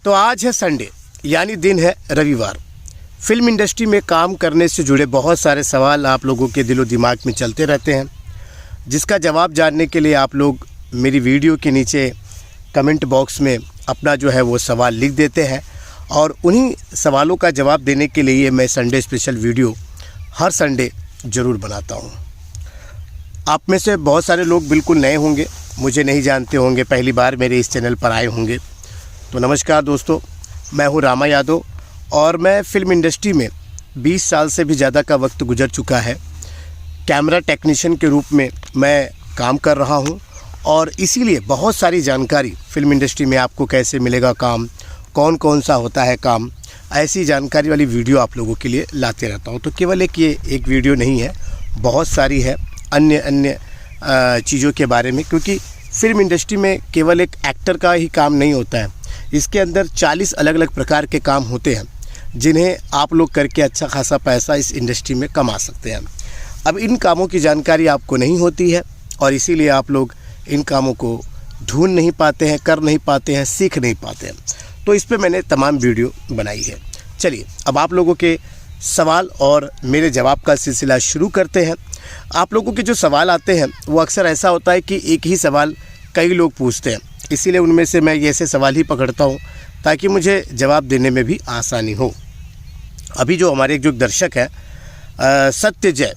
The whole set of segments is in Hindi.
तो आज है संडे, यानी दिन है रविवार। फिल्म इंडस्ट्री में काम करने से जुड़े बहुत सारे सवाल आप लोगों के दिलो दिमाग में चलते रहते हैं, जिसका जवाब जानने के लिए आप लोग मेरी वीडियो के नीचे कमेंट बॉक्स में अपना जो है वो सवाल लिख देते हैं और उन्हीं सवालों का जवाब देने के लिए मैं संडे स्पेशल वीडियो हर संडे ज़रूर बनाता हूँ। आप में से बहुत सारे लोग बिल्कुल नए होंगे, मुझे नहीं जानते होंगे, पहली बार मेरे इस चैनल पर आए होंगे। तो नमस्कार दोस्तों, मैं हूं रामा यादव और मैं फ़िल्म इंडस्ट्री में 20 साल से भी ज़्यादा का वक्त गुजर चुका है। कैमरा टेक्नीशियन के रूप में मैं काम कर रहा हूं और इसीलिए बहुत सारी जानकारी फ़िल्म इंडस्ट्री में आपको कैसे मिलेगा काम, कौन कौन सा होता है काम, ऐसी जानकारी वाली वीडियो आप लोगों के लिए लाते रहता हूं। तो केवल एक वीडियो नहीं है, बहुत सारी है अन्य चीज़ों के बारे में, क्योंकि फ़िल्म इंडस्ट्री में केवल एक एक्टर का ही काम नहीं होता है। इसके अंदर 40 अलग अलग प्रकार के काम होते हैं जिन्हें आप लोग करके अच्छा खासा पैसा इस इंडस्ट्री में कमा सकते हैं। अब इन कामों की जानकारी आपको नहीं होती है और इसीलिए आप लोग इन कामों को ढूंढ नहीं पाते हैं, कर नहीं पाते हैं, सीख नहीं पाते हैं। तो इस पे मैंने तमाम वीडियो बनाई है। चलिए अब आप लोगों के सवाल और मेरे जवाब का सिलसिला शुरू करते हैं। आप लोगों के जो सवाल आते हैं वो अक्सर ऐसा होता है कि एक ही सवाल कई लोग पूछते हैं, इसीलिए उनमें से मैं ऐसे सवाल ही पकड़ता हूँ ताकि मुझे जवाब देने में भी आसानी हो। अभी जो हमारे जो दर्शक है सत्यजय,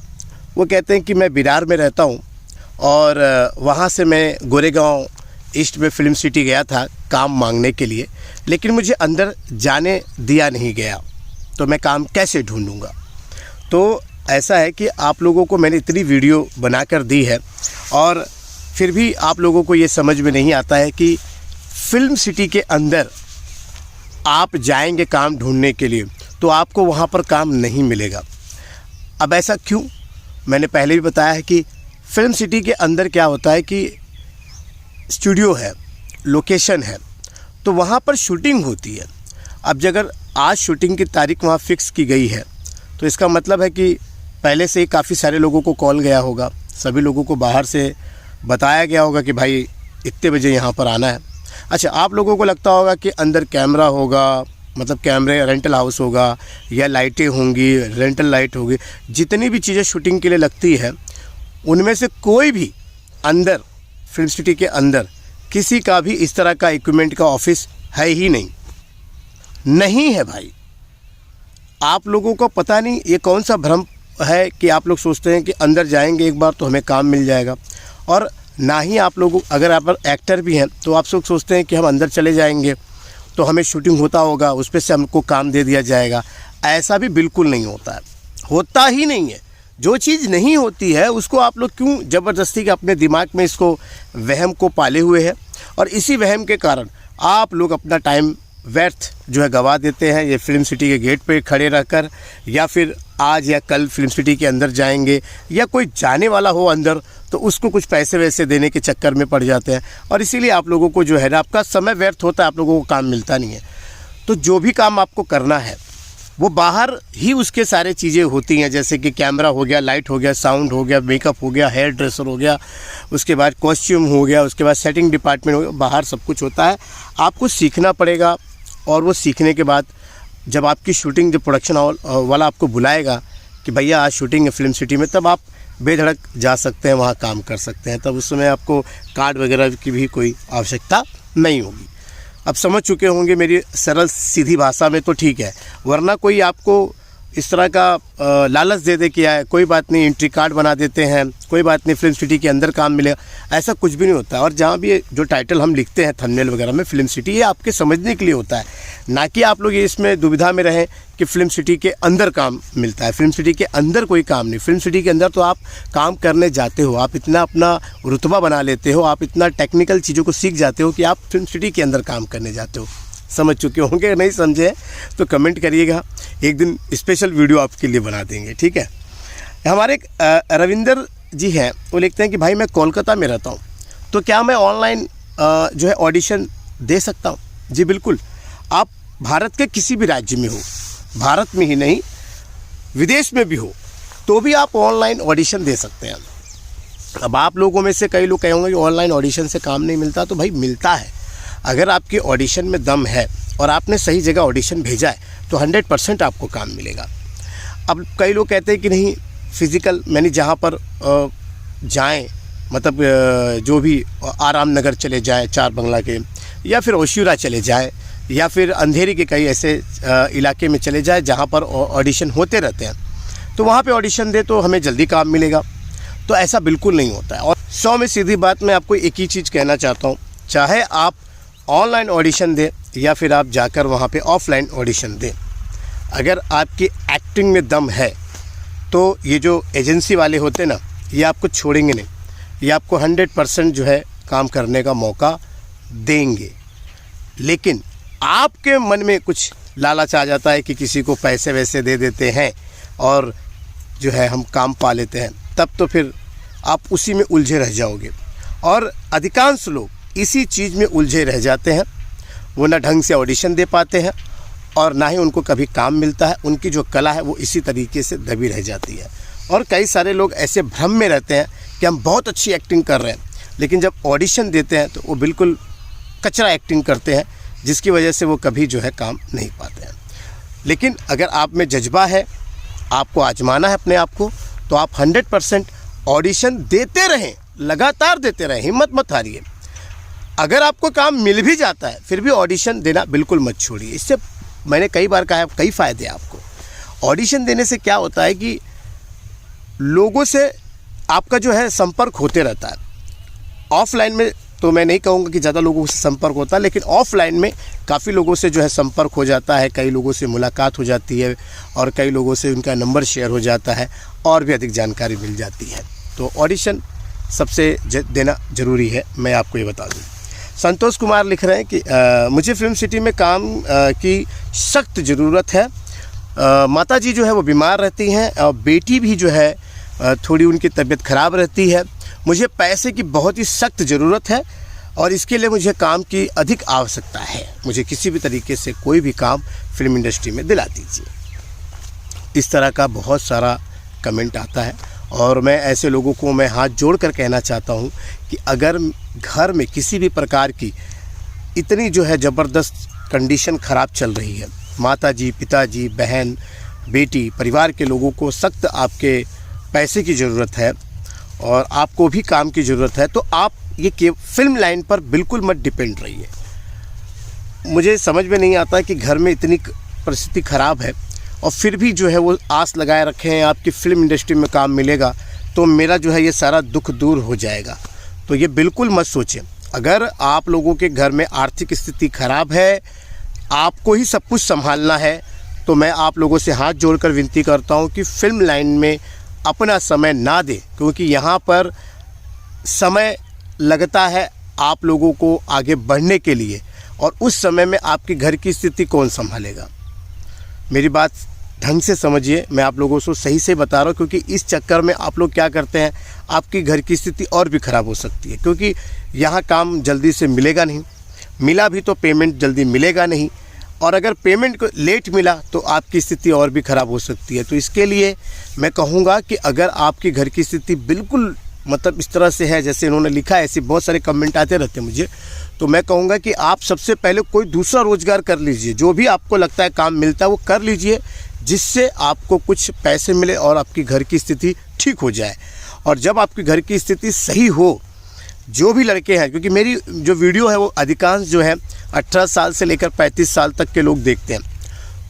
वो कहते हैं कि मैं बिरार में रहता हूँ और वहाँ से मैं गोरेगांव ईस्ट में फिल्म सिटी गया था काम मांगने के लिए, लेकिन मुझे अंदर जाने दिया नहीं गया, तो मैं काम कैसे ढूंढूंगा। तो ऐसा है कि आप लोगों को मैंने इतनी वीडियो बनाकर दी है और फिर भी आप लोगों को ये समझ में नहीं आता है कि फिल्म सिटी के अंदर आप जाएंगे काम ढूंढने के लिए तो आपको वहाँ पर काम नहीं मिलेगा। अब ऐसा क्यों? मैंने पहले भी बताया है कि फिल्म सिटी के अंदर क्या होता है कि स्टूडियो है, लोकेशन है, तो वहाँ पर शूटिंग होती है। अब अगर आज शूटिंग की तारीख वहाँ फिक्स की गई है तो इसका मतलब है कि पहले से ही काफ़ी सारे लोगों को कॉल गया होगा, सभी लोगों को बाहर से बताया गया होगा कि भाई इतने बजे यहाँ पर आना है। अच्छा, आप लोगों को लगता होगा कि अंदर कैमरा होगा, मतलब कैमरे रेंटल हाउस होगा या लाइटें होंगी, रेंटल लाइट होगी, जितनी भी चीज़ें शूटिंग के लिए लगती है उनमें से कोई भी अंदर फिल्म सिटी के अंदर किसी का भी इस तरह का इक्विपमेंट का ऑफिस है ही नहीं है भाई। आप लोगों को पता नहीं ये कौन सा भ्रम है कि आप लोग सोचते हैं कि अंदर जाएंगे एक बार तो हमें काम मिल जाएगा, और ना ही आप लोग, अगर आप एक्टर भी हैं तो आप लोग सोचते हैं कि हम अंदर चले जाएंगे तो हमें शूटिंग होता होगा, उस पर से हमको काम दे दिया जाएगा। ऐसा भी बिल्कुल नहीं होता है, होता ही नहीं है। जो चीज़ नहीं होती है उसको आप लोग क्यों ज़बरदस्ती के अपने दिमाग में इसको वहम को पाले हुए हैं, और इसी वहम के कारण आप लोग अपना टाइम व्यर्थ जो है गवा देते हैं। ये फिल्म सिटी के गेट पे खड़े रहकर, या फिर आज या कल फिल्म सिटी के अंदर जाएंगे, या कोई जाने वाला हो अंदर तो उसको कुछ पैसे वैसे देने के चक्कर में पड़ जाते हैं, और इसीलिए आप लोगों को जो है ना आपका समय व्यर्थ होता है, आप लोगों को काम मिलता नहीं है। तो जो भी काम आपको करना है वो बाहर ही उसके सारे चीज़ें होती हैं, जैसे कि कैमरा हो गया, लाइट हो गया, साउंड हो गया, मेकअप हो गया, हेयर ड्रेसर हो गया, उसके बाद कॉस्ट्यूम हो गया, उसके बाद सेटिंग डिपार्टमेंट हो गया, बाहर सब कुछ होता है। आपको सीखना पड़ेगा और वो सीखने के बाद जब आपकी शूटिंग, जब प्रोडक्शन वाला आपको बुलाएगा कि भैया आज शूटिंग है फिल्म सिटी में, तब आप बेधड़क जा सकते हैं, वहाँ काम कर सकते हैं। तब उस समय आपको कार्ड वगैरह की भी कोई आवश्यकता नहीं होगी। अब समझ चुके होंगे मेरी सरल सीधी भाषा में, तो ठीक है, वरना कोई आपको इस तरह का लालच दे दे कि कोई बात नहीं, एंट्री कार्ड बना देते हैं, कोई बात नहीं, फिल्म सिटी के अंदर काम मिलेगा, ऐसा कुछ भी नहीं होता। और जहाँ भी जो टाइटल हम लिखते हैं थंबनेल वगैरह में फिल्म सिटी, ये आपके समझने के लिए होता है, ना कि आप लोग ये इसमें दुविधा में रहें कि फिल्म सिटी के अंदर काम मिलता है। फिल्म सिटी के अंदर कोई काम नहीं, फिल्म सिटी के अंदर तो आप काम करने जाते हो, आप इतना अपना रुतबा बना लेते हो, आप इतना टेक्निकल चीज़ों को सीख जाते हो कि आप फिल्म सिटी के अंदर काम करने जाते हो। समझ चुके होंगे, नहीं समझे तो कमेंट करिएगा, एक दिन स्पेशल वीडियो आपके लिए बना देंगे, ठीक है। हमारे रविंदर जी हैं, वो लिखते हैं कि भाई मैं कोलकाता में रहता हूँ, तो क्या मैं ऑनलाइन जो है ऑडिशन दे सकता हूँ? जी बिल्कुल, आप भारत के किसी भी राज्य में हो, भारत में ही नहीं विदेश में भी हो, तो भी आप ऑनलाइन ऑडिशन दे सकते हैं। अब आप लोगों में से कई लोग कहेंगे कि ऑनलाइन ऑडिशन से काम नहीं मिलता, तो भाई मिलता है। अगर आपके ऑडिशन में दम है और आपने सही जगह ऑडिशन भेजा है तो 100% आपको काम मिलेगा। अब कई लोग कहते हैं कि नहीं, फिज़िकल मैंने जहाँ पर जाएं, मतलब जो भी आराम नगर चले जाएं, चार बंगला के, या फिर ओशिवरा चले जाएं, या फिर अंधेरी के कई ऐसे इलाके में चले जाएं जहाँ पर ऑडिशन होते रहते हैं, तो वहाँ पे ऑडिशन दे तो हमें जल्दी काम मिलेगा। तो ऐसा बिल्कुल नहीं होता है। और 100 में सीधी बात मैं आपको एक ही चीज़ कहना चाहता हूँ, चाहे आप ऑनलाइन ऑडिशन दें या फिर आप जाकर वहाँ पे ऑफलाइन ऑडिशन दें, अगर आपकी एक्टिंग में दम है तो ये जो एजेंसी वाले होते हैं ना, ये आपको छोड़ेंगे नहीं, ये आपको 100% जो है काम करने का मौका देंगे। लेकिन आपके मन में कुछ लालच आ जाता है कि किसी को पैसे वैसे दे देते हैं और जो है हम काम पा लेते हैं, तब तो फिर आप उसी में उलझे रह जाओगे। और अधिकांश लोग इसी चीज़ में उलझे रह जाते हैं, वो ना ढंग से ऑडिशन दे पाते हैं और ना ही उनको कभी काम मिलता है। उनकी जो कला है वो इसी तरीके से दबी रह जाती है। और कई सारे लोग ऐसे भ्रम में रहते हैं कि हम बहुत अच्छी एक्टिंग कर रहे हैं, लेकिन जब ऑडिशन देते हैं तो वो बिल्कुल कचरा एक्टिंग करते हैं, जिसकी वजह से वो कभी जो है काम नहीं पाते हैं। लेकिन अगर आप में जज्बा है, आपको आजमाना है अपने आप को, तो आप 100% ऑडिशन देते रहें, लगातार देते रहें, हिम्मत मत हारिए। अगर आपको काम मिल भी जाता है फिर भी ऑडिशन देना बिल्कुल मत छोड़िए। इससे मैंने कई बार कहा है, कई फ़ायदे हैं आपको। ऑडिशन देने से क्या होता है कि लोगों से आपका जो है संपर्क होते रहता है। ऑफलाइन में तो मैं नहीं कहूँगा कि ज़्यादा लोगों से संपर्क होता है, लेकिन ऑफलाइन में काफ़ी लोगों से जो है संपर्क हो जाता है, कई लोगों से मुलाकात हो जाती है और कई लोगों से उनका नंबर शेयर हो जाता है और भी अधिक जानकारी मिल जाती है। तो ऑडिशन सबसे देना ज़रूरी है, मैं आपको ये बता दूँ। संतोष कुमार लिख रहे हैं कि मुझे फिल्म सिटी में काम की सख्त ज़रूरत है। माता जी जो है वो बीमार रहती हैं और बेटी भी जो है थोड़ी उनकी तबीयत ख़राब रहती है। मुझे पैसे की बहुत ही सख्त ज़रूरत है और इसके लिए मुझे काम की अधिक आवश्यकता है। मुझे किसी भी तरीके से कोई भी काम फिल्म इंडस्ट्री में दिला दीजिए। इस तरह का बहुत सारा कमेंट आता है और मैं ऐसे लोगों को मैं हाथ जोड़कर कहना चाहता हूं कि अगर घर में किसी भी प्रकार की इतनी जो है ज़बरदस्त कंडीशन ख़राब चल रही है, माताजी, पिताजी, बहन, बेटी, परिवार के लोगों को सख्त आपके पैसे की ज़रूरत है और आपको भी काम की ज़रूरत है, तो आप ये फिल्म लाइन पर बिल्कुल मत डिपेंड रहिए। मुझे समझ में नहीं आता कि घर में इतनी परिस्थिति ख़राब है और फिर भी जो है वो आस लगाए रखे हैं आपकी फ़िल्म इंडस्ट्री में काम मिलेगा तो मेरा जो है ये सारा दुख दूर हो जाएगा। तो ये बिल्कुल मत सोचें। अगर आप लोगों के घर में आर्थिक स्थिति ख़राब है, आपको ही सब कुछ संभालना है, तो मैं आप लोगों से हाथ जोड़कर विनती करता हूँ कि फ़िल्म लाइन में अपना समय ना दें, क्योंकि यहाँ पर समय लगता है आप लोगों को आगे बढ़ने के लिए और उस समय में आपके घर की स्थिति कौन संभालेगा। मेरी बात ढंग से समझिए, मैं आप लोगों को सही से बता रहा हूँ, क्योंकि इस चक्कर में आप लोग क्या करते हैं, आपकी घर की स्थिति और भी ख़राब हो सकती है, क्योंकि यहाँ काम जल्दी से मिलेगा नहीं, मिला भी तो पेमेंट जल्दी मिलेगा नहीं, और अगर पेमेंट को लेट मिला तो आपकी स्थिति और भी ख़राब हो सकती है। तो इसके लिए मैं कहूँगा कि अगर आपकी घर की स्थिति बिल्कुल मतलब इस तरह से है जैसे इन्होंने लिखा है, ऐसे बहुत सारे कमेंट आते रहते हैं मुझे, तो मैं कहूँगा कि आप सबसे पहले कोई दूसरा रोज़गार कर लीजिए। जो भी आपको लगता है काम मिलता है वो कर लीजिए, जिससे आपको कुछ पैसे मिले और आपकी घर की स्थिति ठीक हो जाए। और जब आपकी घर की स्थिति सही हो, जो भी लड़के हैं, क्योंकि मेरी जो वीडियो है वो अधिकांश जो है 18 साल से लेकर 35 साल तक के लोग देखते हैं,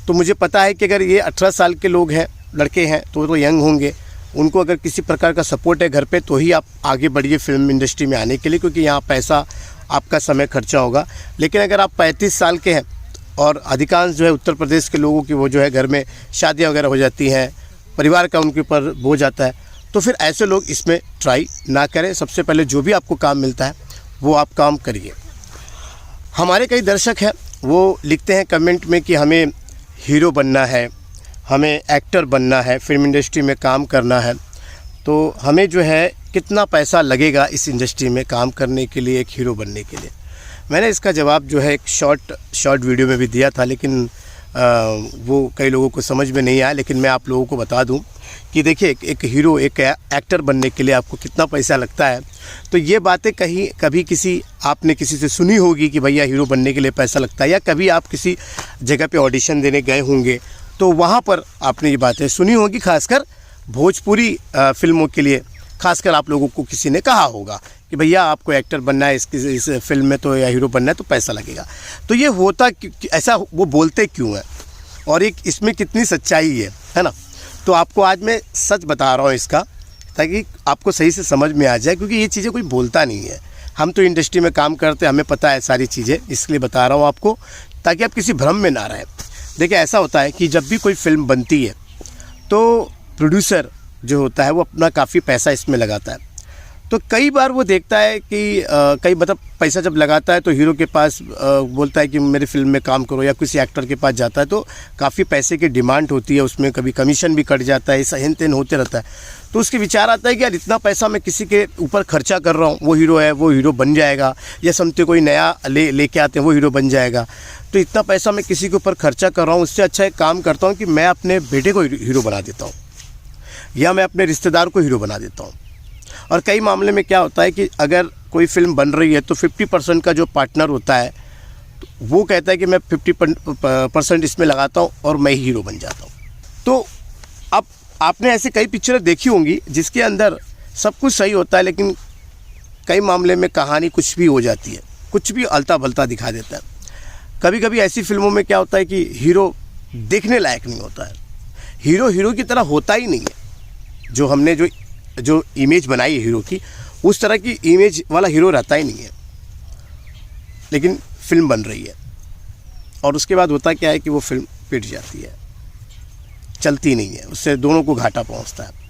तो मुझे पता है कि अगर ये 18 साल के लोग हैं, लड़के हैं, तो यंग होंगे, उनको अगर किसी प्रकार का सपोर्ट है घर पे तो ही आप आगे बढ़िए फिल्म इंडस्ट्री में आने के लिए, क्योंकि यहाँ पैसा आपका समय खर्चा होगा। लेकिन अगर आप 35 साल के हैं और अधिकांश जो है उत्तर प्रदेश के लोगों की वो जो है घर में शादियाँ वगैरह हो जाती हैं, परिवार का उनके ऊपर बोझ आता है, तो फिर ऐसे लोग इसमें ट्राई ना करें। सबसे पहले जो भी आपको काम मिलता है वो आप काम करिए। हमारे कई दर्शक हैं वो लिखते हैं कमेंट में कि हमें हीरो बनना है, हमें एक्टर बनना है, फिल्म इंडस्ट्री में काम करना है, तो हमें जो है कितना पैसा लगेगा इस इंडस्ट्री में काम करने के लिए, एक हीरो बनने के लिए। मैंने इसका जवाब जो है एक शॉर्ट वीडियो में भी दिया था, लेकिन वो कई लोगों को समझ में नहीं आया, लेकिन मैं आप लोगों को बता दूं कि देखिए एक हीरो, एक एक्टर बनने के लिए आपको कितना पैसा लगता है। तो ये बातें कभी आपने किसी से सुनी होगी कि भैया हीरो बनने के लिए पैसा लगता है, या कभी आप किसी जगह पे ऑडिशन देने गए होंगे तो वहाँ पर आपने ये बातें सुनी होगी। खासकर भोजपुरी फिल्मों के लिए खासकर आप लोगों को किसी ने कहा होगा कि भैया आपको एक्टर बनना है इस फिल्म में तो, या हीरो बनना है तो पैसा लगेगा। तो ये होता ऐसा, वो बोलते क्यों है और एक इसमें कितनी सच्चाई है ना। तो आपको आज मैं सच बता रहा हूँ इसका, ताकि आपको सही से समझ में आ जाए, क्योंकि ये चीज़ें कोई बोलता नहीं है। हम तो इंडस्ट्री में काम करते हैं, हमें पता है सारी चीज़ें, इसलिए बता रहा हूँ आपको, ताकि आप किसी भ्रम में ना रहें। देखिए ऐसा होता है कि जब भी कोई फिल्म बनती है तो प्रोड्यूसर जो होता है वो अपना काफ़ी पैसा इसमें लगाता है। तो कई बार वो देखता है कि पैसा जब लगाता है तो हीरो के पास बोलता है कि मेरी फिल्म में काम करो, या किसी एक्टर के पास जाता है तो काफ़ी पैसे की डिमांड होती है, उसमें कभी कमीशन भी कट जाता है, ऐसा हेन तेन होते रहता है। तो उसके विचार आता है कि यार इतना पैसा मैं किसी के ऊपर खर्चा कर रहा हूँ, वो हीरो है, वो हीरो बन जाएगा, या समझते कोई नया लेके आते हैं वो हीरो बन जाएगा। तो इतना पैसा मैं किसी के ऊपर खर्चा कर रहा हूँ, उससे अच्छा एक काम करता हूँ कि मैं अपने बेटे को हीरो बना देता हूँ, या मैं अपने रिश्तेदार को हीरो बना देता हूँ। और कई मामले में क्या होता है कि अगर कोई फिल्म बन रही है तो 50% का जो पार्टनर होता है तो वो कहता है कि मैं 50% इसमें लगाता हूँ और मैं ही हीरो बन जाता हूँ। तो अब आपने ऐसे कई पिक्चरें देखी होंगी जिसके अंदर सब कुछ सही होता है, लेकिन कई मामले में कहानी कुछ भी हो जाती है, कुछ भी अलता भलता दिखा देता है। कभी कभी ऐसी फिल्मों में क्या होता है कि हीरो देखने लायक नहीं होता है, हीरो की तरह होता ही नहीं है। जो हमने जो इमेज बनाई है हीरो की, उस तरह की इमेज वाला हीरो रहता ही नहीं है। लेकिन फिल्म बन रही है और उसके बाद होता क्या है कि वो फिल्म पिट जाती है, चलती नहीं है, उससे दोनों को घाटा पहुंचता है।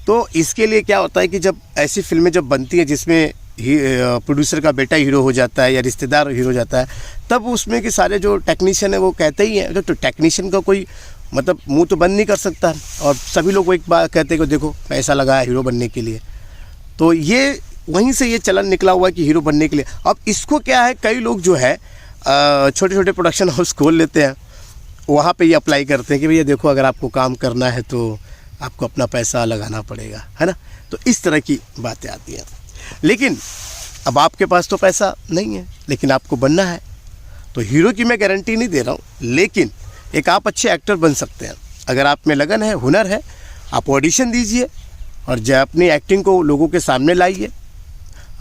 तो इसके लिए क्या होता है कि जब ऐसी फिल्में जब बनती हैं जिसमें प्रोड्यूसर का बेटा हीरो हो जाता है या रिश्तेदार हीरो हो जाता है, तब उसमें के सारे जो टेक्नीशियन है वो कहते ही हैं, तो टेक्नीशियन का कोई मतलब मुंह तो बंद नहीं कर सकता, और सभी लोग एक बार कहते हैं कि देखो पैसा लगाया हीरो बनने के लिए। तो ये वहीं से ये चलन निकला हुआ है कि हीरो बनने के लिए। अब इसको क्या है, कई लोग जो है छोटे छोटे प्रोडक्शन हाउस खोल लेते हैं, वहाँ पे ये अप्लाई करते हैं कि भैया देखो अगर आपको काम करना है तो आपको अपना पैसा लगाना पड़ेगा, है ना। तो इस तरह की बातें आती हैं। लेकिन अब आपके पास तो पैसा नहीं है, लेकिन आपको बनना है, तो हीरो की मैं गारंटी नहीं दे रहा हूँ, लेकिन एक आप अच्छे एक्टर बन सकते हैं। अगर आप में लगन है, हुनर है, आप ऑडिशन दीजिए और जो अपनी एक्टिंग को लोगों के सामने लाइए।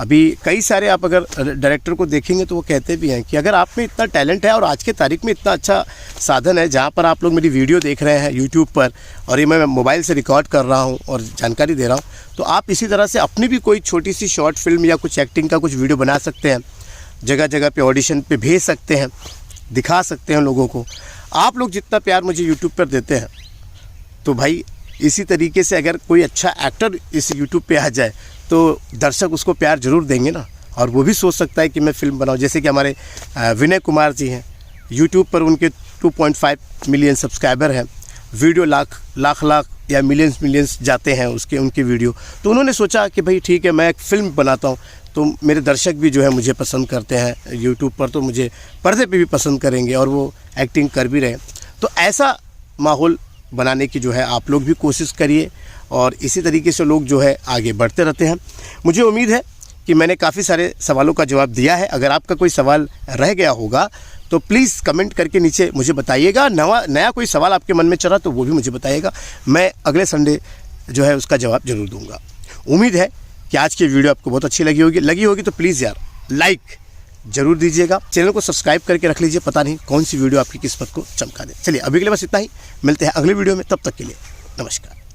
अभी कई सारे आप अगर डायरेक्टर को देखेंगे तो वो कहते भी हैं कि अगर आप में इतना टैलेंट है और आज के तारीख में इतना अच्छा साधन है, जहाँ पर आप लोग मेरी वीडियो देख रहे हैं यूट्यूब पर और ये मैं मोबाइल से रिकॉर्ड कर रहा हूँ और जानकारी दे रहा हूँ, तो आप इसी तरह से अपनी भी कोई छोटी सी शॉर्ट फिल्म या कुछ एक्टिंग का कुछ वीडियो बना सकते हैं, जगह जगह पे ऑडिशन पे भेज सकते हैं, दिखा सकते हैं लोगों को। आप लोग जितना प्यार मुझे यूट्यूब पर देते हैं, तो भाई इसी तरीके से अगर कोई अच्छा एक्टर इस यूट्यूब पे आ जाए तो दर्शक उसको प्यार ज़रूर देंगे ना, और वो भी सोच सकता है कि मैं फ़िल्म बनाऊं। जैसे कि हमारे विनय कुमार जी हैं, यूट्यूब पर उनके 2.5 मिलियन सब्सक्राइबर हैं, वीडियो लाख या मिलियंस जाते हैं उनकी वीडियो। तो उन्होंने सोचा कि भाई ठीक है, मैं एक फ़िल्म बनाता हूँ तो मेरे दर्शक भी जो है मुझे पसंद करते हैं यूट्यूब पर, तो मुझे पर्दे पे भी पसंद करेंगे और वो एक्टिंग कर भी रहे। तो ऐसा माहौल बनाने की जो है आप लोग भी कोशिश करिए, और इसी तरीके से लोग जो है आगे बढ़ते रहते हैं। मुझे उम्मीद है कि मैंने काफ़ी सारे सवालों का जवाब दिया है। अगर आपका कोई सवाल रह गया होगा तो प्लीज़ कमेंट करके नीचे मुझे बताइएगा। नया कोई सवाल आपके मन में चला तो वो भी मुझे बताइएगा, मैं अगले संडे जो है उसका जवाब ज़रूर दूंगा। उम्मीद है कि आज की वीडियो आपको बहुत अच्छी लगी होगी तो प्लीज़ यार लाइक ज़रूर दीजिएगा, चैनल को सब्सक्राइब करके रख लीजिए, पता नहीं कौन सी वीडियो आपकी किस्मत को चमका दे। चलिए अभी के लिए बस इतना ही, मिलते हैं अगली वीडियो में, तब तक के लिए नमस्कार।